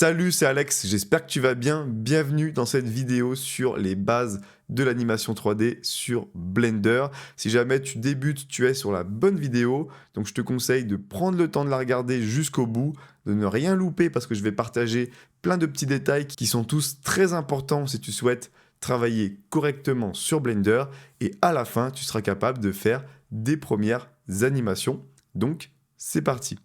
Salut, c'est Alex, j'espère que tu vas bien. Bienvenue dans cette vidéo sur les bases de l'animation 3D sur Blender. Si jamais tu débutes, tu es sur la bonne vidéo, donc je te conseille de prendre le temps de la regarder jusqu'au bout, de ne rien louper parce que je vais partager plein de petits détails qui sont tous très importants si tu souhaites travailler correctement sur Blender et à la fin, tu seras capable de faire des premières animations. Donc, c'est parti.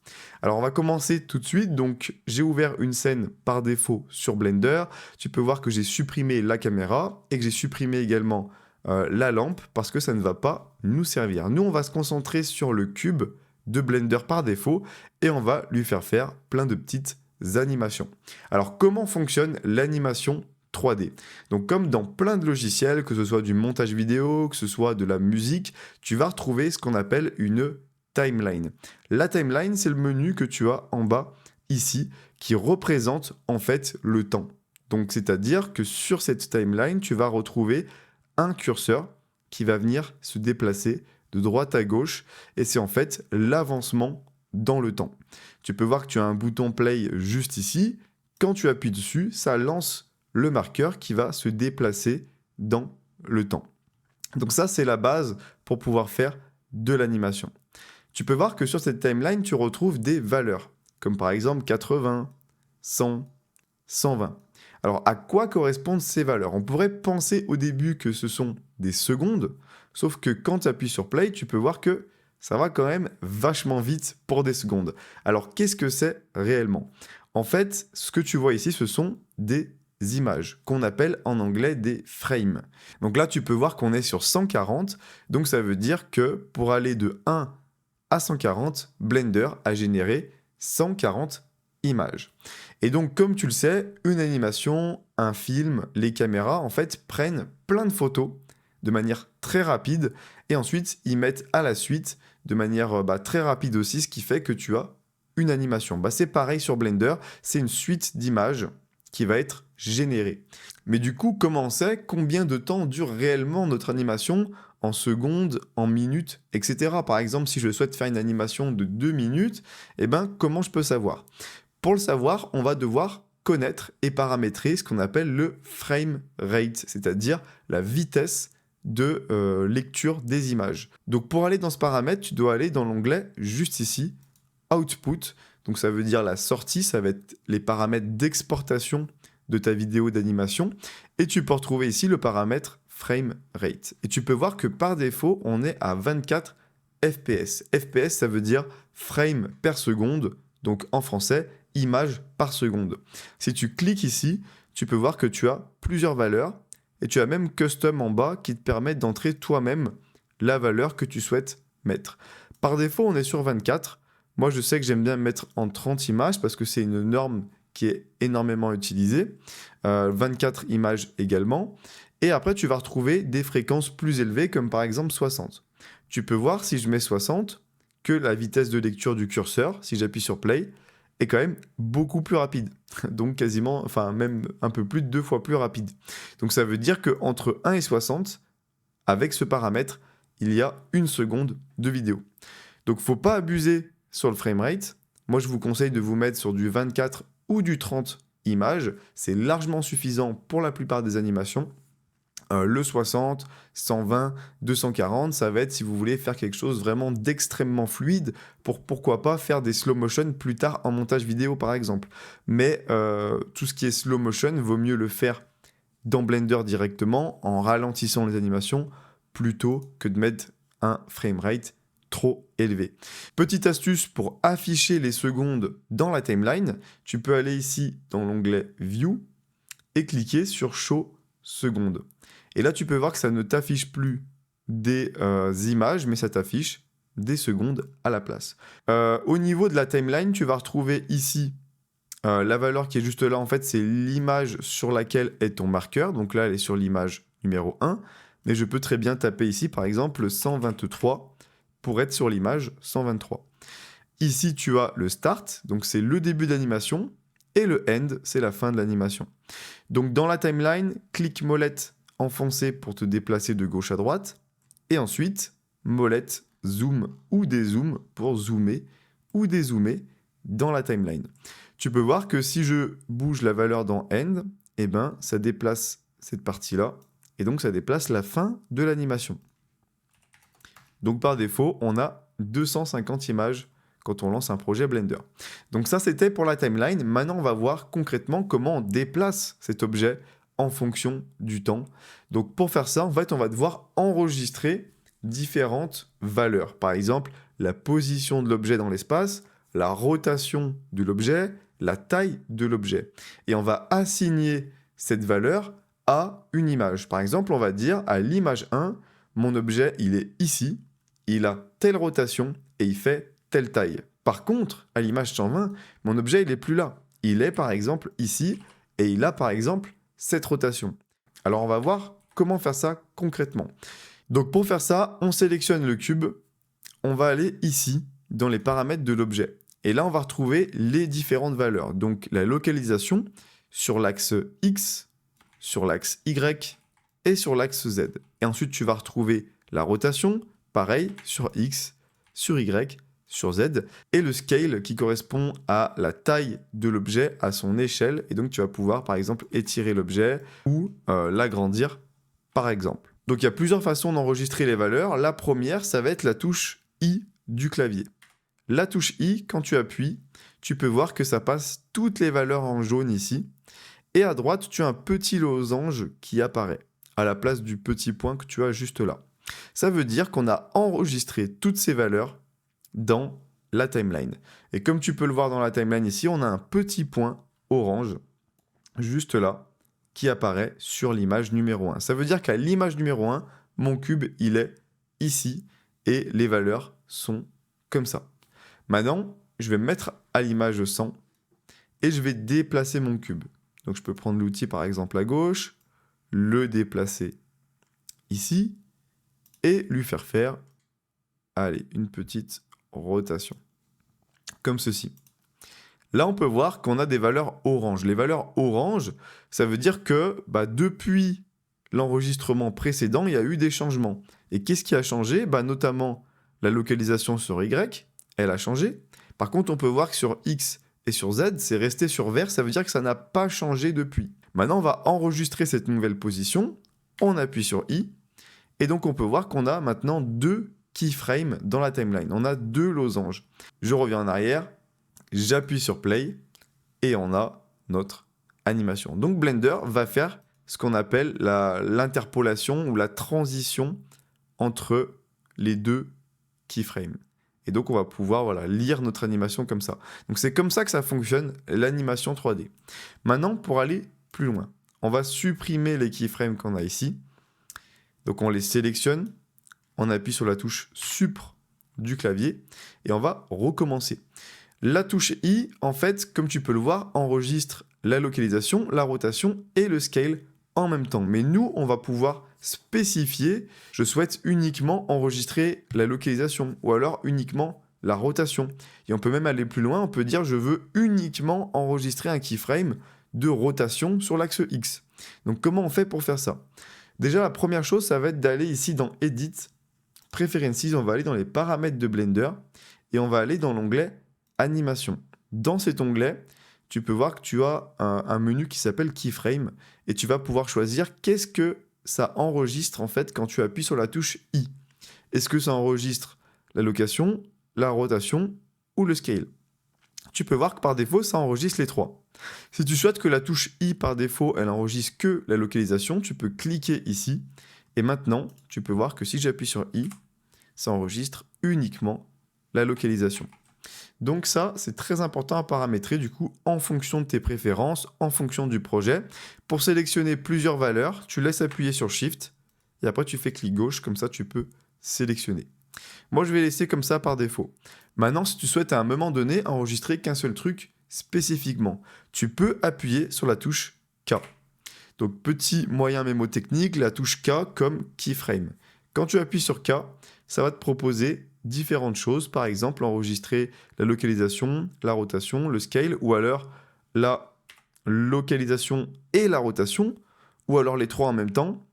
Alors on va commencer tout de suite. Donc j'ai ouvert une scène par défaut sur Blender. Tu peux voir que j'ai supprimé la caméra et que j'ai supprimé également la lampe parce que ça ne va pas nous servir. Nous on va se concentrer sur le cube de Blender par défaut et on va lui faire plein de petites animations. Alors comment fonctionne l'animation 3D? Donc comme dans plein de logiciels, que ce soit du montage vidéo, que ce soit de la musique, tu vas retrouver ce qu'on appelle une timeline. La timeline, c'est le menu que tu as en bas ici qui représente en fait le temps. Donc c'est-à-dire que sur cette timeline, tu vas retrouver un curseur qui va venir se déplacer de droite à gauche et c'est en fait l'avancement dans le temps. Tu peux voir que tu as un bouton play juste ici. Quand tu appuies dessus, ça lance le marqueur qui va se déplacer dans le temps. Donc ça, c'est la base pour pouvoir faire de l'animation. Tu peux voir que sur cette timeline, tu retrouves des valeurs, comme par exemple 80, 100, 120. Alors, à quoi correspondent ces valeurs? On pourrait penser au début que ce sont des secondes, sauf que quand tu appuies sur Play, tu peux voir que ça va quand même vachement vite pour des secondes. Alors, qu'est-ce que c'est réellement? En fait, ce que tu vois ici, ce sont des images, qu'on appelle en anglais des frames. Donc là, tu peux voir qu'on est sur 140, donc ça veut dire que pour aller de 1 à 140, Blender a généré 140 images. Et donc, comme tu le sais, une animation, un film, les caméras, en fait, prennent plein de photos de manière très rapide et ensuite, ils mettent à la suite de manière très rapide aussi, ce qui fait que tu as une animation. C'est pareil sur Blender, c'est une suite d'images qui va être générée. Mais du coup, comment on sait combien de temps dure réellement notre animation en secondes, en minutes, etc. Par exemple, si je souhaite faire une animation de 2 minutes, comment je peux savoir? Pour le savoir, on va devoir connaître et paramétrer ce qu'on appelle le frame rate, c'est-à-dire la vitesse de lecture des images. Donc pour aller dans ce paramètre, tu dois aller dans l'onglet juste ici, Output. Donc ça veut dire la sortie, ça va être les paramètres d'exportation de ta vidéo d'animation. Et tu peux retrouver ici le paramètre frame rate. Et tu peux voir que par défaut, on est à 24 FPS. FPS, ça veut dire frame per seconde, donc en français, image par seconde. Si tu cliques ici, tu peux voir que tu as plusieurs valeurs et tu as même Custom en bas qui te permet d'entrer toi-même la valeur que tu souhaites mettre. Par défaut, on est sur 24. Moi, je sais que j'aime bien mettre en 30 images parce que c'est une norme qui est énormément utilisée. 24 images également. Et après, tu vas retrouver des fréquences plus élevées, comme par exemple 60. Tu peux voir, si je mets 60, que la vitesse de lecture du curseur, si j'appuie sur Play, est quand même beaucoup plus rapide. Donc quasiment, enfin même un peu plus de 2 fois plus rapide. Donc ça veut dire qu'entre 1 et 60, avec ce paramètre, il y a 1 seconde de vidéo. Donc faut pas abuser sur le framerate. Moi, je vous conseille de vous mettre sur du 24 ou du 30 images. C'est largement suffisant pour la plupart des animations. Le 60, 120, 240, ça va être si vous voulez faire quelque chose vraiment d'extrêmement fluide pour pourquoi pas faire des slow motion plus tard en montage vidéo par exemple. Mais tout ce qui est slow motion, vaut mieux le faire dans Blender directement en ralentissant les animations plutôt que de mettre un framerate trop élevé. Petite astuce pour afficher les secondes dans la timeline, tu peux aller ici dans l'onglet View et cliquer sur Show secondes. Et là, tu peux voir que ça ne t'affiche plus des images, mais ça t'affiche des secondes à la place. Au niveau de la timeline, tu vas retrouver ici la valeur qui est juste là, en fait, c'est l'image sur laquelle est ton marqueur. Donc là, elle est sur l'image numéro 1. Mais je peux très bien taper ici, par exemple, 123 pour être sur l'image 123. Ici, tu as le start, donc c'est le début d'animation, et le end, c'est la fin de l'animation. Donc dans la timeline, clique molette enfoncée pour te déplacer de gauche à droite, et ensuite molette zoom ou dézoom pour zoomer ou dézoomer dans la timeline. Tu peux voir que si je bouge la valeur dans End, eh ben, ça déplace cette partie-là, et donc ça déplace la fin de l'animation. Donc par défaut, on a 250 images quand on lance un projet Blender. Donc ça, c'était pour la timeline. Maintenant, on va voir concrètement comment on déplace cet objet en fonction du temps. Donc pour faire ça, en fait, on va devoir enregistrer différentes valeurs. Par exemple, la position de l'objet dans l'espace, la rotation de l'objet, la taille de l'objet. Et on va assigner cette valeur à une image. Par exemple, on va dire à l'image 1, mon objet, il est ici, il a telle rotation et il fait telle taille. Par contre, à l'image 120, mon objet, il n'est plus là. Il est par exemple ici et il a par exemple cette rotation. Alors on va voir comment faire ça concrètement. Donc pour faire ça, on sélectionne le cube, on va aller ici dans les paramètres de l'objet. Et là, on va retrouver les différentes valeurs. Donc la localisation sur l'axe X, sur l'axe Y et sur l'axe Z. Et ensuite, tu vas retrouver la rotation, pareil, sur X, sur Y, sur Z, et le scale qui correspond à la taille de l'objet, à son échelle. Et donc, tu vas pouvoir, par exemple, étirer l'objet ou l'agrandir, par exemple. Donc, il y a plusieurs façons d'enregistrer les valeurs. La première, ça va être la touche I du clavier. La touche I, quand tu appuies, tu peux voir que ça passe toutes les valeurs en jaune ici. Et à droite, tu as un petit losange qui apparaît à la place du petit point que tu as juste là. Ça veut dire qu'on a enregistré toutes ces valeurs dans la timeline. Et comme tu peux le voir dans la timeline ici, on a un petit point orange juste là qui apparaît sur l'image numéro 1. Ça veut dire qu'à l'image numéro 1, mon cube, il est ici et les valeurs sont comme ça. Maintenant, je vais me mettre à l'image 100 et je vais déplacer mon cube. Donc je peux prendre l'outil par exemple à gauche, le déplacer ici et lui faire, allez, une petite rotation. Comme ceci. Là, on peut voir qu'on a des valeurs orange. Les valeurs orange, ça veut dire que depuis l'enregistrement précédent, il y a eu des changements. Et qu'est-ce qui a changé? Notamment la localisation sur Y, elle a changé. Par contre, on peut voir que sur X et sur Z, c'est resté sur vert, ça veut dire que ça n'a pas changé depuis. Maintenant, on va enregistrer cette nouvelle position, on appuie sur I, et donc on peut voir qu'on a maintenant 2 keyframes dans la timeline. On a 2 losanges. Je reviens en arrière, j'appuie sur Play, et on a notre animation. Donc Blender va faire ce qu'on appelle l'interpolation ou la transition entre les 2 keyframes. Et donc, on va pouvoir lire notre animation comme ça. Donc, c'est comme ça que ça fonctionne, l'animation 3D. Maintenant, pour aller plus loin, on va supprimer les keyframes qu'on a ici. Donc, on les sélectionne, on appuie sur la touche Supr du clavier et on va recommencer. La touche I, en fait, comme tu peux le voir, enregistre la localisation, la rotation et le scale en même temps. Mais nous, on va pouvoir spécifier, je souhaite uniquement enregistrer la localisation ou alors uniquement la rotation. Et on peut même aller plus loin, on peut dire je veux uniquement enregistrer un keyframe de rotation sur l'axe X. Donc comment on fait pour faire ça? Déjà, la première chose, ça va être d'aller ici dans Edit, Preferences, on va aller dans les paramètres de Blender et on va aller dans l'onglet Animation. Dans cet onglet, tu peux voir que tu as un menu qui s'appelle Keyframe et tu vas pouvoir choisir qu'est-ce que ça enregistre en fait quand tu appuies sur la touche I. Est-ce que ça enregistre la location, la rotation ou le scale? Tu peux voir que par défaut, ça enregistre les 3. Si tu souhaites que la touche I par défaut, elle enregistre que la localisation, tu peux cliquer ici. Et maintenant, tu peux voir que si j'appuie sur I, ça enregistre uniquement la localisation. Donc ça, c'est très important à paramétrer du coup en fonction de tes préférences, en fonction du projet. Pour sélectionner plusieurs valeurs, tu laisses appuyer sur Shift et après tu fais clic gauche, comme ça tu peux sélectionner. Moi, je vais laisser comme ça par défaut. Maintenant, si tu souhaites à un moment donné enregistrer qu'un seul truc spécifiquement, tu peux appuyer sur la touche K. Donc petit moyen mémotechnique, la touche K comme keyframe. Quand tu appuies sur K, ça va te proposer différentes choses, par exemple enregistrer la localisation, la rotation, le scale, ou alors la localisation et la rotation, ou alors les 3 en même temps,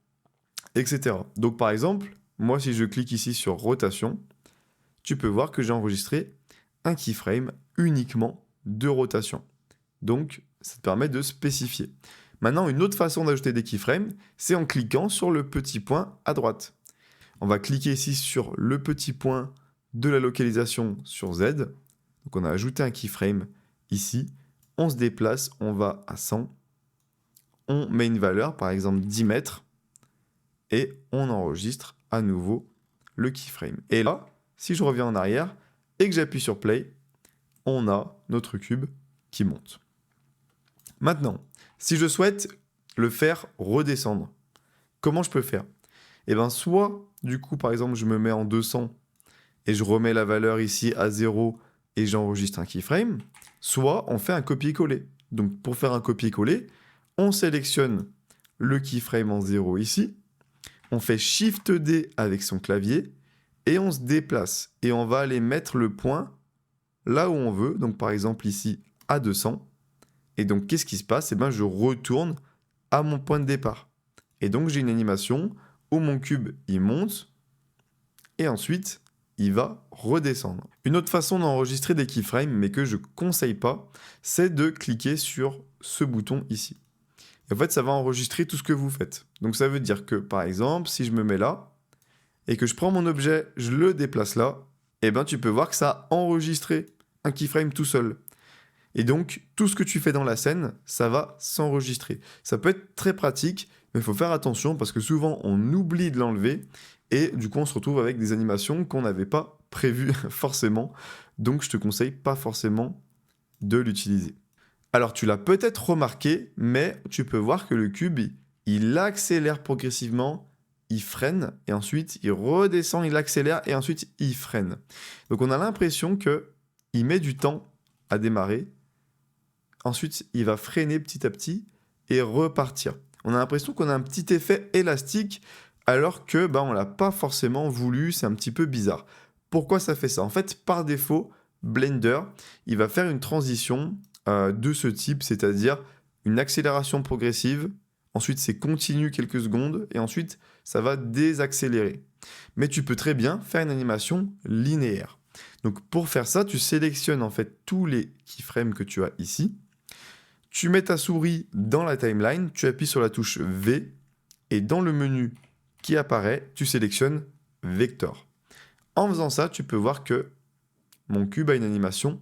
etc. Donc par exemple, moi si je clique ici sur rotation, tu peux voir que j'ai enregistré un keyframe uniquement de rotation. Donc, ça te permet de spécifier. Maintenant, une autre façon d'ajouter des keyframes, c'est en cliquant sur le petit point à droite. On va cliquer ici sur le petit point de la localisation sur Z. Donc, on a ajouté un keyframe ici. On se déplace, on va à 100. On met une valeur, par exemple 10 mètres. Et on enregistre à nouveau le keyframe. Et là, si je reviens en arrière et que j'appuie sur Play, on a notre cube qui monte. Maintenant, si je souhaite le faire redescendre, comment je peux faire? Eh bien, soit, du coup, par exemple, je me mets en 200 et je remets la valeur ici à 0 et j'enregistre un keyframe, soit on fait un copier-coller. Donc, pour faire un copier-coller, on sélectionne le keyframe en 0 ici, on fait Shift-D avec son clavier et on se déplace. Et on va aller mettre le point là où on veut, donc par exemple ici à 200. Et donc, qu'est-ce qui se passe? Eh bien, je retourne à mon point de départ. Et donc, j'ai une animation où mon cube, il monte, et ensuite, il va redescendre. Une autre façon d'enregistrer des keyframes, mais que je ne conseille pas, c'est de cliquer sur ce bouton ici. Et en fait, ça va enregistrer tout ce que vous faites. Donc, ça veut dire que, par exemple, si je me mets là, et que je prends mon objet, je le déplace là, eh bien, tu peux voir que ça a enregistré un keyframe tout seul. Et donc, tout ce que tu fais dans la scène, ça va s'enregistrer. Ça peut être très pratique, mais il faut faire attention parce que souvent, on oublie de l'enlever et du coup, on se retrouve avec des animations qu'on n'avait pas prévues forcément. Donc, je te conseille pas forcément de l'utiliser. Alors, tu l'as peut-être remarqué, mais tu peux voir que le cube, il accélère progressivement, il freine et ensuite, il redescend, il accélère et ensuite, il freine. Donc, on a l'impression qu'il met du temps à démarrer. Ensuite, il va freiner petit à petit et repartir. On a l'impression qu'on a un petit effet élastique alors que on ne l'a pas forcément voulu, c'est un petit peu bizarre. Pourquoi ça fait ça? En fait, par défaut, Blender, il va faire une transition de ce type, c'est-à-dire une accélération progressive, ensuite c'est continu quelques secondes et ensuite ça va désaccélérer. Mais tu peux très bien faire une animation linéaire. Donc pour faire ça, tu sélectionnes en fait tous les keyframes que tu as ici. Tu mets ta souris dans la timeline, tu appuies sur la touche V et dans le menu qui apparaît, tu sélectionnes Vector. En faisant ça, tu peux voir que mon cube a une animation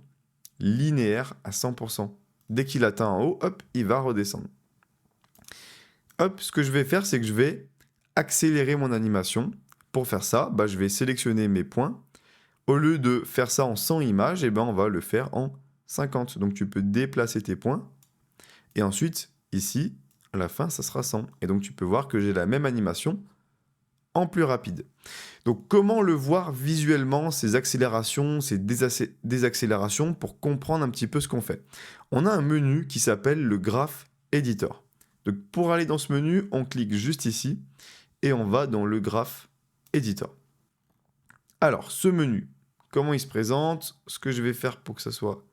linéaire à 100%. Dès qu'il atteint en haut, hop, il va redescendre. Hop, ce que je vais faire, c'est que je vais accélérer mon animation. Pour faire ça, je vais sélectionner mes points. Au lieu de faire ça en 100 images, on va le faire en 50. Donc tu peux déplacer tes points. Et ensuite, ici, à la fin, ça sera 100. Et donc tu peux voir que j'ai la même animation en plus rapide. Donc comment le voir visuellement, ces accélérations, ces désaccélérations, pour comprendre un petit peu ce qu'on fait? On a un menu qui s'appelle le Graph Editor. Donc pour aller dans ce menu, on clique juste ici et on va dans le Graph Editor. Alors ce menu, comment il se présente? Ce que je vais faire pour que ça soit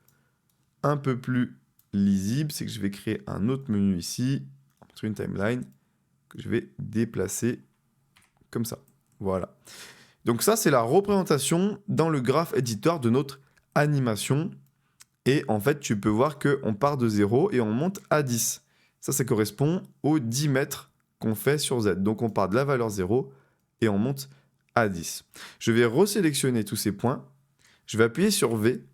un peu plus lisible, c'est que je vais créer un autre menu ici, sur une timeline, que je vais déplacer comme ça. Voilà. Donc ça, c'est la représentation dans le Graph Editor de notre animation. Et en fait, tu peux voir qu'on part de 0 et on monte à 10. Ça correspond aux 10 mètres qu'on fait sur Z. Donc on part de la valeur 0 et on monte à 10. Je vais resélectionner tous ces points. Je vais appuyer sur V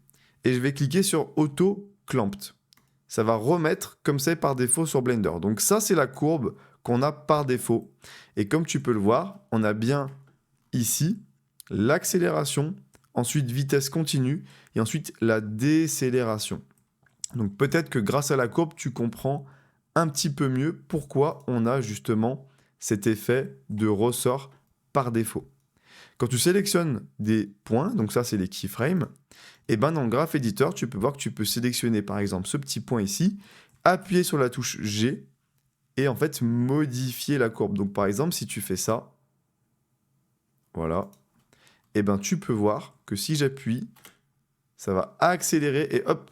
et je vais cliquer sur Auto Clamped. Ça va remettre comme c'est par défaut sur Blender. Donc ça, c'est la courbe qu'on a par défaut. Et comme tu peux le voir, on a bien ici l'accélération, ensuite vitesse continue et ensuite la décélération. Donc peut-être que grâce à la courbe, tu comprends un petit peu mieux pourquoi on a justement cet effet de ressort par défaut. Quand tu sélectionnes des points, donc ça c'est les keyframes, et dans le Graph Editor, tu peux voir que tu peux sélectionner par exemple ce petit point ici, appuyer sur la touche G et en fait modifier la courbe. Donc par exemple, si tu fais ça, voilà, tu peux voir que si j'appuie, ça va accélérer et hop,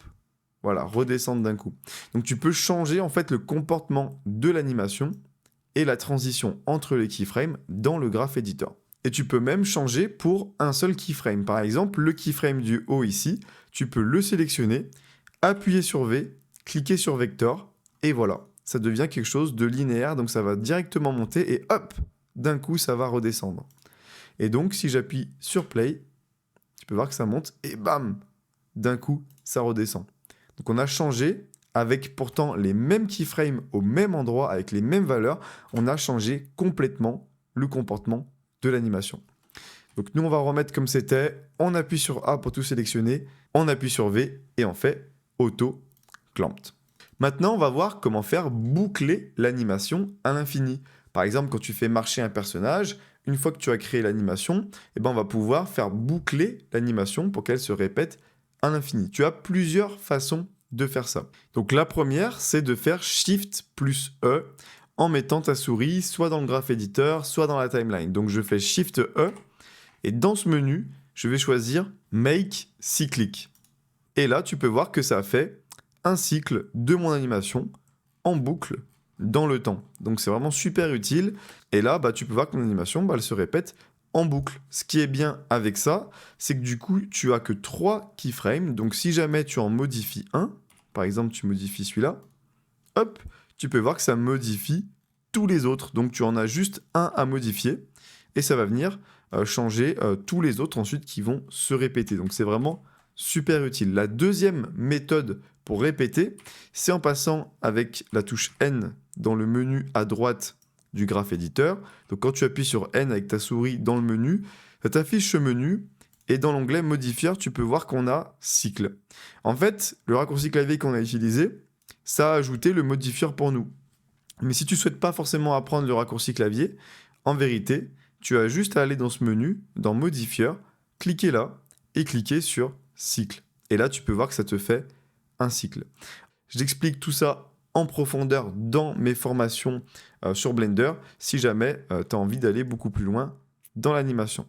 voilà, redescendre d'un coup. Donc tu peux changer en fait le comportement de l'animation et la transition entre les keyframes dans le Graph Editor. Et tu peux même changer pour un seul keyframe. Par exemple, le keyframe du haut ici, tu peux le sélectionner, appuyez sur V, cliquez sur Vector, et voilà. Ça devient quelque chose de linéaire, donc ça va directement monter, et hop, d'un coup, ça va redescendre. Et donc, si j'appuie sur Play, tu peux voir que ça monte, et bam, d'un coup, ça redescend. Donc on a changé, avec pourtant les mêmes keyframes au même endroit, avec les mêmes valeurs, on a changé complètement le comportement de l'animation. Donc nous, on va remettre comme c'était, on appuie sur A pour tout sélectionner, on appuie sur V, et on fait Auto Clamped. Maintenant, on va voir comment faire boucler l'animation à l'infini. Par exemple, quand tu fais marcher un personnage, une fois que tu as créé l'animation, on va pouvoir faire boucler l'animation pour qu'elle se répète à l'infini. Tu as plusieurs façons de faire ça. Donc la première, c'est de faire Shift plus E en mettant ta souris soit dans le graph editor, soit dans la timeline. Donc je fais Shift E et dans ce menu, je vais choisir Make Cyclic. Et là, tu peux voir que ça a fait un cycle de mon animation en boucle dans le temps. Donc c'est vraiment super utile. Et là, tu peux voir que mon animation, elle se répète en boucle. Ce qui est bien avec ça, c'est que du coup, tu as que 3 keyframes. Donc si jamais tu en modifies un, par exemple, tu modifies celui-là, hop, tu peux voir que ça modifie tous les autres. Donc tu en as juste un à modifier et ça va venir changer tous les autres ensuite qui vont se répéter. Donc c'est vraiment super utile. La deuxième méthode pour répéter, c'est en passant avec la touche N dans le menu à droite du graph editor. Donc quand tu appuies sur N avec ta souris dans le menu, ça t'affiche ce menu et dans l'onglet modifier, tu peux voir qu'on a cycle. En fait, le raccourci clavier qu'on a utilisé, ça a ajouté le modifier pour nous. Mais si tu ne souhaites pas forcément apprendre le raccourci clavier, en vérité, tu as juste à aller dans ce menu, dans modifier, cliquer là et cliquer sur cycle. Et là, tu peux voir que ça te fait un cycle. Je t'explique tout ça en profondeur dans mes formations sur Blender, si jamais tu as envie d'aller beaucoup plus loin dans l'animation.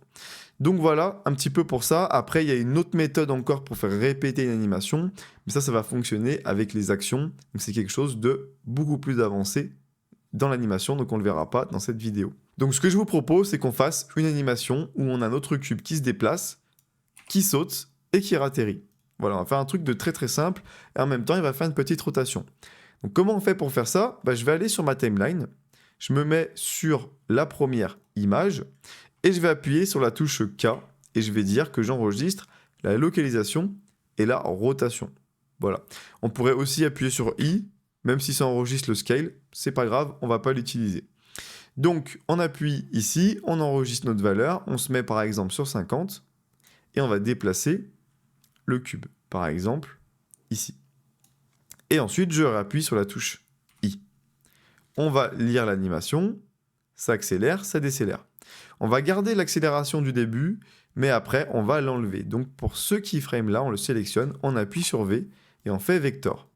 Donc voilà, un petit peu pour ça. Après, il y a une autre méthode encore pour faire répéter une animation, mais ça va fonctionner avec les actions. Donc c'est quelque chose de beaucoup plus avancé dans l'animation, donc on ne le verra pas dans cette vidéo. Donc ce que je vous propose, c'est qu'on fasse une animation où on a notre cube qui se déplace, qui saute et qui atterrit. Voilà, on va faire un truc de très très simple, et en même temps, il va faire une petite rotation. Donc comment on fait pour faire ça ? Je vais aller sur ma timeline, je me mets sur la première image, et je vais appuyer sur la touche K, et je vais dire que j'enregistre la localisation et la rotation. Voilà. On pourrait aussi appuyer sur I, même si ça enregistre le scale, c'est pas grave, on va pas l'utiliser. Donc on appuie ici, on enregistre notre valeur, on se met par exemple sur 50, et on va déplacer le cube, par exemple, ici. Et ensuite, je réappuie sur la touche I. On va lire l'animation, ça accélère, ça décélère. On va garder l'accélération du début, mais après, on va l'enlever. Donc pour ce keyframe-là, on le sélectionne, on appuie sur V, et on fait vector.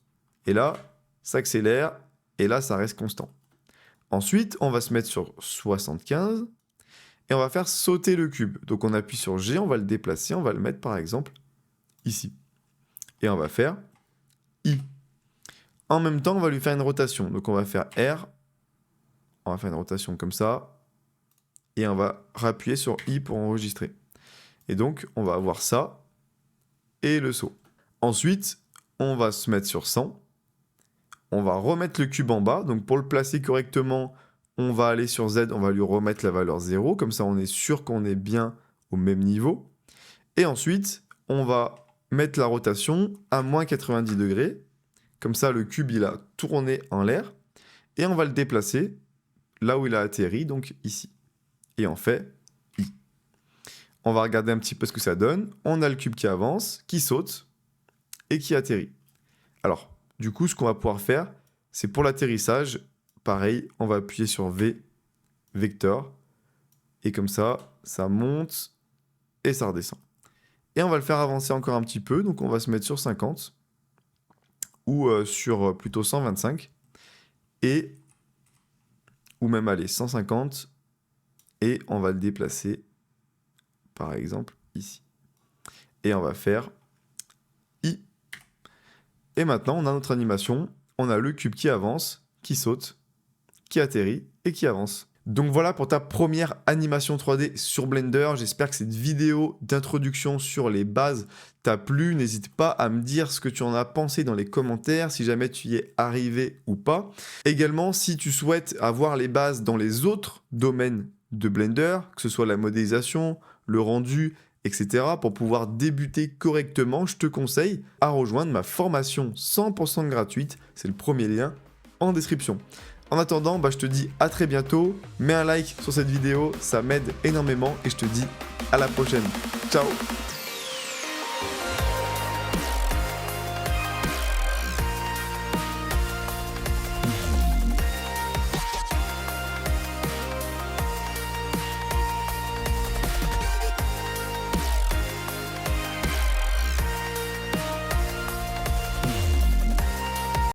Et là, ça accélère, et là, ça reste constant. Ensuite, on va se mettre sur 75, et on va faire sauter le cube. Donc on appuie sur G, on va le déplacer, on va le mettre par exemple ici. Et on va faire I. En même temps, on va lui faire une rotation. Donc on va faire R, on va faire une rotation comme ça, et on va rappuyer sur I pour enregistrer. Et donc, on va avoir ça, et le saut. Ensuite, on va se mettre sur 100, on va remettre le cube en bas, donc pour le placer correctement, on va aller sur Z, on va lui remettre la valeur 0, comme ça on est sûr qu'on est bien au même niveau. Et ensuite, on va mettre la rotation à moins 90 degrés, comme ça le cube il a tourné en l'air, et on va le déplacer là où il a atterri, donc ici. Et on fait I. On va regarder un petit peu ce que ça donne. On a le cube qui avance, qui saute, et qui atterrit. Alors, du coup, ce qu'on va pouvoir faire, c'est pour l'atterrissage, pareil, on va appuyer sur V, vector, et comme ça, ça monte et ça redescend. Et on va le faire avancer encore un petit peu, donc on va se mettre sur 50, ou sur plutôt 125, ou même aller 150, et on va le déplacer, par exemple, ici. Et on va faire I. Et maintenant, on a notre animation, on a le cube qui avance, qui saute, qui atterrit et qui avance. Donc voilà pour ta première animation 3D sur Blender. J'espère que cette vidéo d'introduction sur les bases t'a plu. N'hésite pas à me dire ce que tu en as pensé dans les commentaires, si jamais tu y es arrivé ou pas. Également, si tu souhaites avoir les bases dans les autres domaines de Blender, que ce soit la modélisation, le rendu, etc., pour pouvoir débuter correctement, je te conseille à rejoindre ma formation 100% gratuite. C'est le premier lien en description. En attendant, je te dis à très bientôt. Mets un like sur cette vidéo, ça m'aide énormément et je te dis à la prochaine. Ciao!